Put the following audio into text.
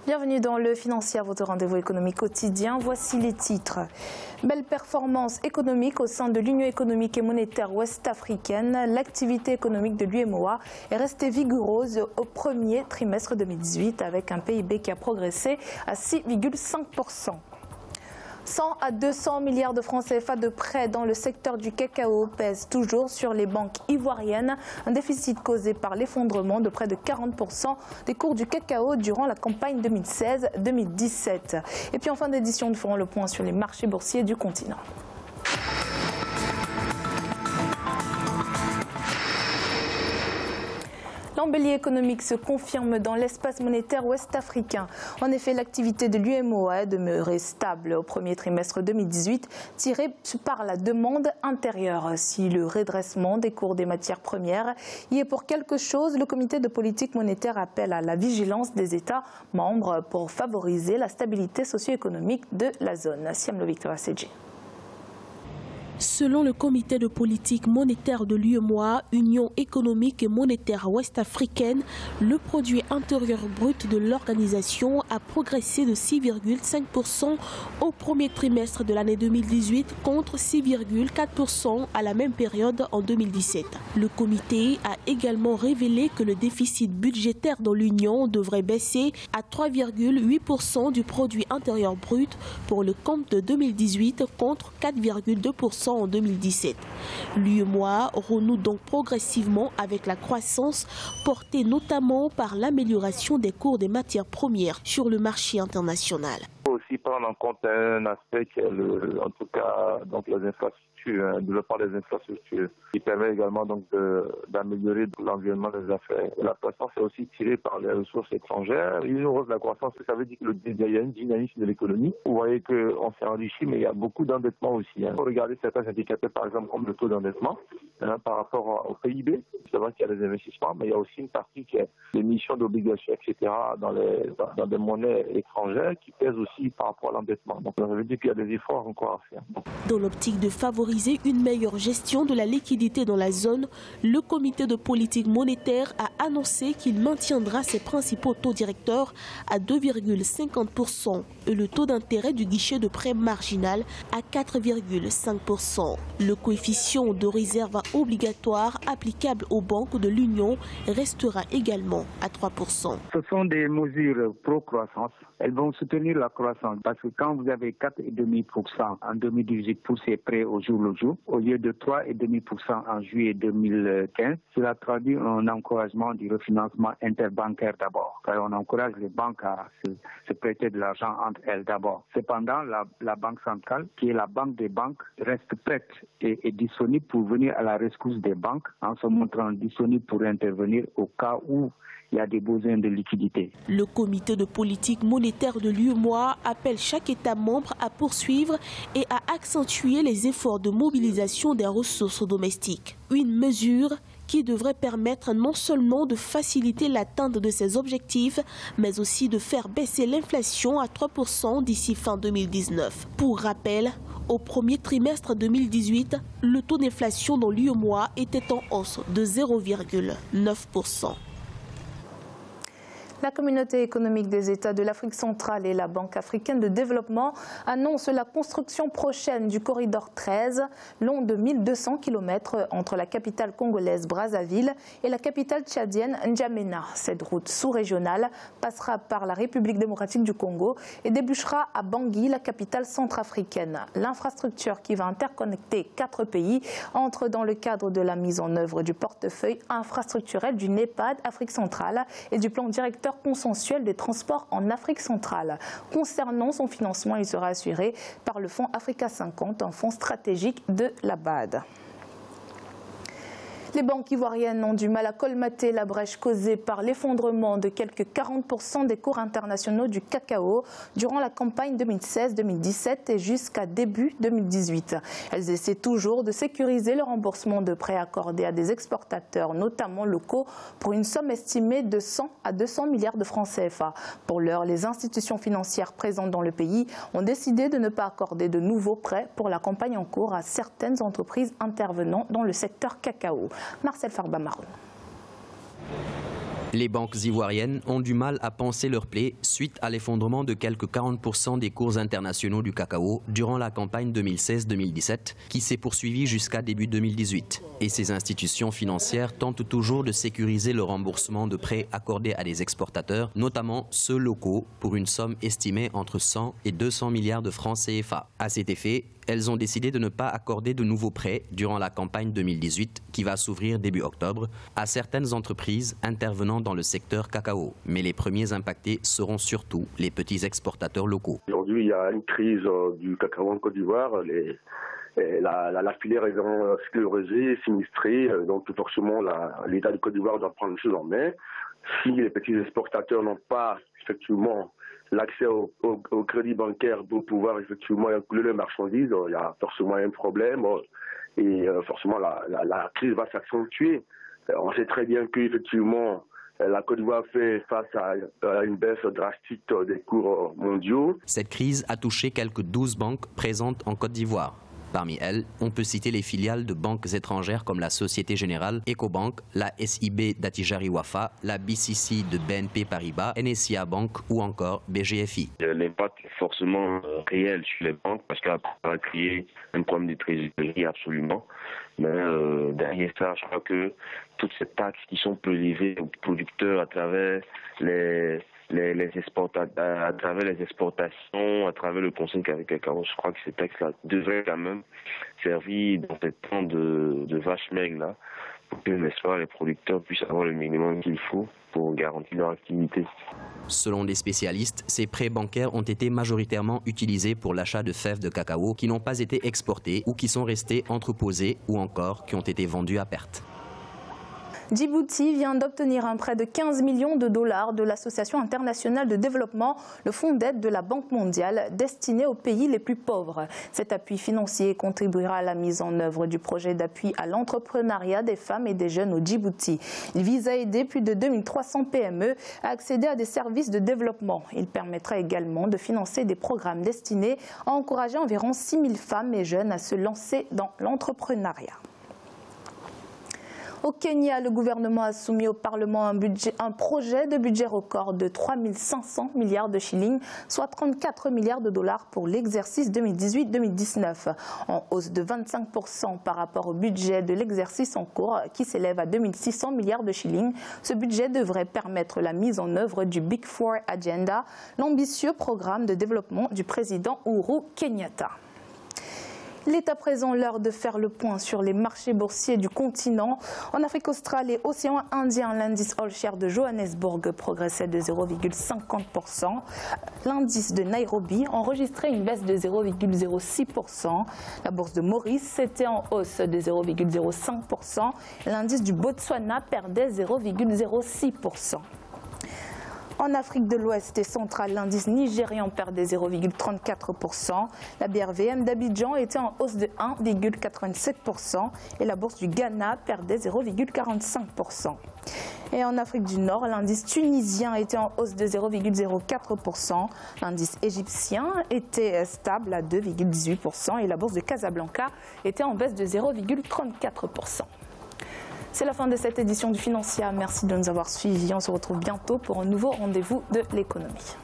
Bienvenue dans le Financier, votre rendez-vous économique quotidien. Voici les titres. Belle performance économique au sein de l'Union économique et monétaire ouest-africaine. L'activité économique de l'UEMOA est restée vigoureuse au premier trimestre 2018 avec un PIB qui a progressé à 6,5%. 100 à 200 milliards de francs CFA de prêts dans le secteur du cacao pèsent toujours sur les banques ivoiriennes. Un déficit causé par l'effondrement de près de 40% des cours du cacao durant la campagne 2016-2017. Et puis en fin d'édition, nous ferons le point sur les marchés boursiers du continent. L'embellie économique se confirme dans l'espace monétaire ouest-africain. En effet, l'activité de l'UEMOA est demeurée stable au premier trimestre 2018, tirée par la demande intérieure. Si le redressement des cours des matières premières y est pour quelque chose, le comité de politique monétaire appelle à la vigilance des États membres pour favoriser la stabilité socio-économique de la zone. Siam Victor Sedji. Selon le comité de politique monétaire de l'UEMOA, Union économique et monétaire ouest-africaine, le produit intérieur brut de l'organisation a progressé de 6,5% au premier trimestre de l'année 2018 contre 6,4% à la même période en 2017. Le comité a également révélé que le déficit budgétaire dans l'Union devrait baisser à 3,8% du produit intérieur brut pour le compte de 2018 contre 4,2% en 2017. L'UEMOA renoue donc progressivement avec la croissance portée notamment par l'amélioration des cours des matières premières sur le marché international. Il faut aussi prendre en compte un aspect qui est en tout cas donc les infrastructures, le développement des infrastructures, qui permet également donc d'améliorer l'environnement des affaires. Et la croissance est aussi tirée par les ressources étrangères. Une hausse de la croissance, ça veut dire qu'il y a une dynamisme de l'économie. Vous voyez qu'on s'est enrichi, mais il y a beaucoup d'endettement aussi. Il faut regarder certains indicateurs, par exemple comme le taux d'endettement par rapport au PIB. C'est vrai qu'il y a des investissements, mais il y a aussi une partie qui est l'émission d'obligations, etc. dans des monnaies étrangères qui pèsent aussi par rapport à l'endettement. Donc ça veut dire qu'il y a des efforts encore à faire. Dans l'optique de favoriser une meilleure gestion de la liquidité dans la zone, le comité de politique monétaire a annoncé qu'il maintiendra ses principaux taux directeurs à 2,50% et le taux d'intérêt du guichet de prêt marginal à 4,5%. Le coefficient de réserve obligatoire applicable aux banques de l'Union restera également à 3%. Ce sont des mesures pro-croissance. Elles vont soutenir la croissance parce que quand vous avez 4,5% en 2018 pour ces prêts au jour le jour, au lieu de 3,5% en juillet 2015, cela traduit un encouragement du refinancement interbancaire d'abord. Car on encourage les banques à se prêter de l'argent entre elles d'abord. Cependant, la Banque centrale, qui est la banque des banques, reste prête et disponible pour venir à la rescousse des banques en se montrant disponible pour intervenir au cas où il y a des besoins de liquidité. Le comité de politique monétaire de l'UEMOA appelle chaque État membre à poursuivre et à accentuer les efforts de mobilisation des ressources domestiques. Une mesure qui devrait permettre non seulement de faciliter l'atteinte de ces objectifs, mais aussi de faire baisser l'inflation à 3% d'ici fin 2019. Pour rappel, au premier trimestre 2018, le taux d'inflation dans l'UEMOA était en hausse de 0,9%. La communauté économique des États de l'Afrique centrale et la Banque africaine de développement annoncent la construction prochaine du corridor 13, long de 1200 km entre la capitale congolaise Brazzaville et la capitale tchadienne N'Djamena. Cette route sous-régionale passera par la République démocratique du Congo et débouchera à Bangui, la capitale centrafricaine. L'infrastructure qui va interconnecter 4 pays entre dans le cadre de la mise en œuvre du portefeuille infrastructurel du NEPAD Afrique centrale et du plan directeur consensuel des transports en Afrique centrale. Concernant son financement, il sera assuré par le fonds Africa 50, un fonds stratégique de la BAD. Les banques ivoiriennes ont du mal à colmater la brèche causée par l'effondrement de quelques 40% des cours internationaux du cacao durant la campagne 2016-2017 et jusqu'à début 2018. Elles essaient toujours de sécuriser le remboursement de prêts accordés à des exportateurs, notamment locaux, pour une somme estimée de 100 à 200 milliards de francs CFA. Pour l'heure, les institutions financières présentes dans le pays ont décidé de ne pas accorder de nouveaux prêts pour la campagne en cours à certaines entreprises intervenant dans le secteur cacao. Marcel Farba-Maroun. Les banques ivoiriennes ont du mal à panser leur plaie suite à l'effondrement de quelques 40% des cours internationaux du cacao durant la campagne 2016-2017 qui s'est poursuivie jusqu'à début 2018. Et ces institutions financières tentent toujours de sécuriser le remboursement de prêts accordés à des exportateurs, notamment ceux locaux, pour une somme estimée entre 100 et 200 milliards de francs CFA. À cet effet, elles ont décidé de ne pas accorder de nouveaux prêts durant la campagne 2018 qui va s'ouvrir début octobre à certaines entreprises intervenant dans le secteur cacao. Mais les premiers impactés seront surtout les petits exportateurs locaux. Aujourd'hui, il y a une crise du cacao en Côte d'Ivoire. La filière est sclérosée, sinistrée, donc forcément l'État de Côte d'Ivoire doit prendre les choses en main. Si les petits exportateurs n'ont pas effectivement l'accès au crédit bancaire pour pouvoir effectivement écouler les marchandises, il y a forcément un problème et forcément la crise va s'accentuer. On sait très bien qu'effectivement la Côte d'Ivoire fait face à une baisse drastique des cours mondiaux. Cette crise a touché quelques 12 banques présentes en Côte d'Ivoire. Parmi elles, on peut citer les filiales de banques étrangères comme la Société Générale, Ecobank, la SIB d'Attijari Wafa, la BCC de BNP Paribas, NSIA Bank ou encore BGFI. L'impact est forcément réel sur les banques parce qu'elle a créé un problème de trésorerie absolument. Mais derrière ça, je crois que toutes ces taxes qui sont prélevées aux producteurs à travers les exportations, à travers le conseil avec cacao, je crois que ces textes-là devraient quand même servir dans ces temps de vache maigre-là pour que, n'est-ce pas, les producteurs puissent avoir le minimum qu'il faut pour garantir leur activité. Selon les spécialistes, ces prêts bancaires ont été majoritairement utilisés pour l'achat de fèves de cacao qui n'ont pas été exportées ou qui sont restées entreposées ou encore qui ont été vendues à perte. Djibouti vient d'obtenir un prêt de 15 millions de dollars de l'Association internationale de développement, le fonds d'aide de la Banque mondiale, destiné aux pays les plus pauvres. Cet appui financier contribuera à la mise en œuvre du projet d'appui à l'entrepreneuriat des femmes et des jeunes au Djibouti. Il vise à aider plus de 2300 PME à accéder à des services de développement. Il permettra également de financer des programmes destinés à encourager environ 6000 femmes et jeunes à se lancer dans l'entrepreneuriat. Au Kenya, le gouvernement a soumis au Parlement un projet de budget record de 3 500 milliards de shillings, soit 34 milliards de dollars pour l'exercice 2018-2019, en hausse de 25% par rapport au budget de l'exercice en cours qui s'élève à 2 600 milliards de shillings. Ce budget devrait permettre la mise en œuvre du Big Four Agenda, l'ambitieux programme de développement du président Uhuru Kenyatta. Il est à présent l'heure de faire le point sur les marchés boursiers du continent. En Afrique australe et océan Indien, l'indice All Share de Johannesburg progressait de 0,50%. L'indice de Nairobi enregistrait une baisse de 0,06%. La bourse de Maurice était en hausse de 0,05%. L'indice du Botswana perdait 0,06%. En Afrique de l'Ouest et centrale, l'indice nigérian perdait 0,34%. La BRVM d'Abidjan était en hausse de 1,87% et la bourse du Ghana perdait 0,45%. Et en Afrique du Nord, l'indice tunisien était en hausse de 0,04%. L'indice égyptien était stable à 2,18% et la bourse de Casablanca était en baisse de 0,34%. C'est la fin de cette édition du Financial. Merci de nous avoir suivis. On se retrouve bientôt pour un nouveau rendez-vous de l'économie.